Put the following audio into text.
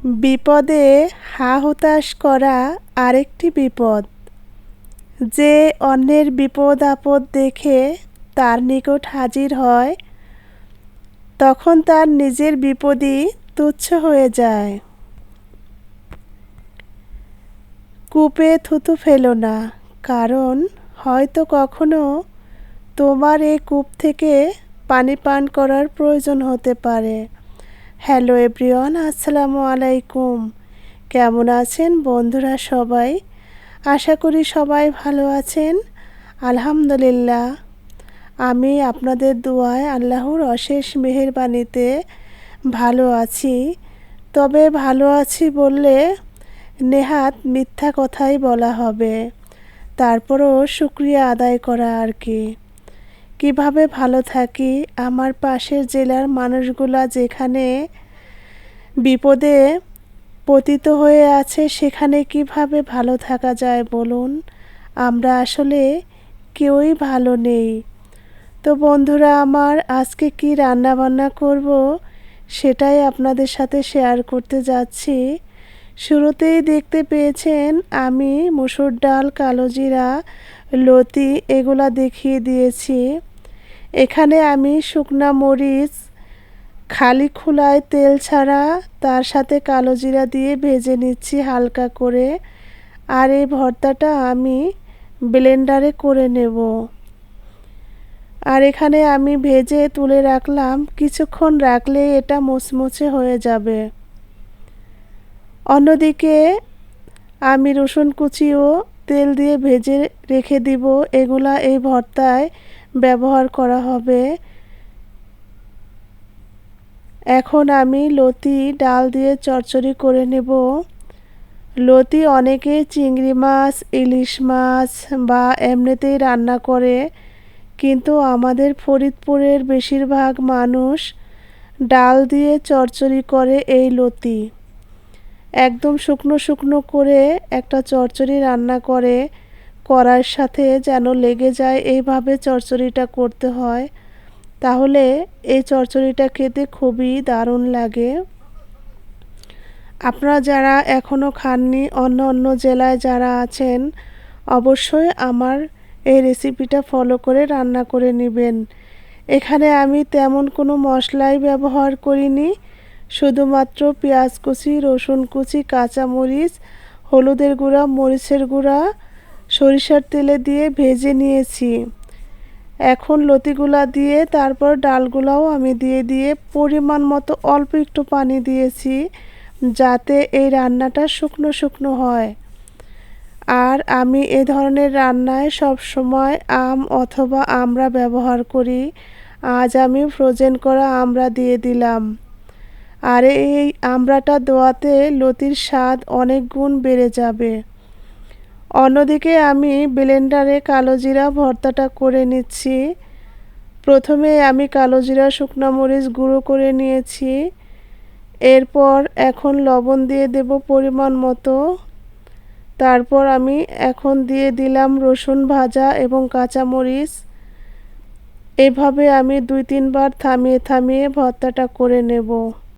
বিপদে হা হুতাশ করা আরেকটি বিপদ। যে অন্যের বিপদ আপদ দেখে তার নিকট হাজির হয়, তখন তার নিজের বিপদই তুচ্ছ হয়ে যায়। কূপে থুতু ফেলো না, কারণ হয়তো কখনো তোমার এই কূপ থেকে পানি পান করার প্রয়োজন হতে পারে। হ্যালো এভরিওয়ান, আসসালামু আলাইকুম। কেমন আছেন বন্ধুরা সবাই? আশা করি সবাই ভালো আছেন। আলহামদুলিল্লাহ, আমি আপনাদের দোয়ায় আল্লাহর অশেষ মেহেরবানিতে ভালো আছি। তবে ভালো আছি বললে নেহাত মিথ্যা কথাই বলা হবে। তারপরও শুকরিয়া আদায় করা আর কি। কিভাবে ভালো থাকি, আমার পাশের জেলার মানুষগুলা যেখানে বিপদে পতিত হয়ে আছে সেখানে কিভাবে ভালো থাকা যায় বলুন? আমরা আসলে কেউই ভালো নেই। তো বন্ধুরা আমার, আজকে কি রান্না বান্না করব সেটাই আপনাদের সাথে শেয়ার করতে যাচ্ছি। শুরুতেই দেখতে পেয়েছেন আমি মসুর ডাল, কালো জিরা, লতি এগুলা দেখিয়ে দিয়েছি। এখানে আমি শুকনা মরিচ খালি খোলায় তেল ছাড়া তার সাথে কালো জিরা দিয়ে ভেজে নিচ্ছি হালকা করে। আর এই ভর্তাটা আমি ব্লেন্ডারে করে নেব। আর এখানে আমি ভেজে তুলে রাখলাম, কিছুক্ষণ রাখলেই এটা মুচমুচে হয়ে যাবে। অন্যদিকে আমি রসুন কুচিও তেল দিয়ে ভেজে রেখে দিব, এগুলা এই ভর্তায় ব্যবহার করা হবে। এখন আমি লতি ডাল দিয়ে চচ্চড়ি করে নেব। লতি অনেকে চিংড়ি মাছ, ইলিশ মাছ বা এমনিতেই রান্না করে, কিন্তু আমাদের ফরিদপুরের বেশিরভাগ মানুষ ডাল দিয়ে চচ্চড়ি করে এই লতি। একদম শুকনো শুকনো করে একটা চচ্চড়ি রান্না করে, কড়াইয়ের সাথে যেন লেগে যায় এইভাবে চচ্চড়িটা করতে হয়। তাহলে এই চচ্চড়িটা খেতে খুবই দারুণ লাগে। আপনারা যারা এখনও খাননি, অন্য অন্য জেলায় যারা আছেন, অবশ্যই আমার এই রেসিপিটা ফলো করে রান্না করে নেবেন। এখানে আমি তেমন কোনো মশলাই ব্যবহার করিনি, শুধুমাত্র পেঁয়াজ কুচি, রসুন কুচি, কাঁচামরিচ, হলুদের গুঁড়া, মরিচের গুঁড়া, সরিষার তেলে দিয়ে ভেজে নিয়েছি। এখন লতিগুলা দিয়ে তারপর ডালগুলাও আমি দিয়ে পরিমাণ মতো অল্প একটু পানি দিয়েছি, যাতে এই রান্নাটা শুকনো শুকনো হয়। আর আমি এ ধরনের রান্নায় সব সময় আম অথবা আমড়া ব্যবহার করি। আজ আমি ফ্রোজেন করা আমড়া দিয়ে দিলাম। আর এই আমড়াটা দেওয়াতে লতির স্বাদ অনেক গুণ বেড়ে যাবে। অন্যদিকে আমি ব্লেন্ডারে কালো জিরা ভর্তাটা করে নিচ্ছি। প্রথমে আমি কালো জিরা, শুকনো মরিচ গুঁড়ো করে নিয়েছি। এরপর এখন লবণ দিয়ে দেব পরিমাণ মতো। তারপর আমি এখন দিয়ে দিলাম রসুন ভাজা এবং কাঁচামরিচ। এভাবে আমি 2-3 বার থামিয়ে থামিয়ে ভর্তাটা করে নেব।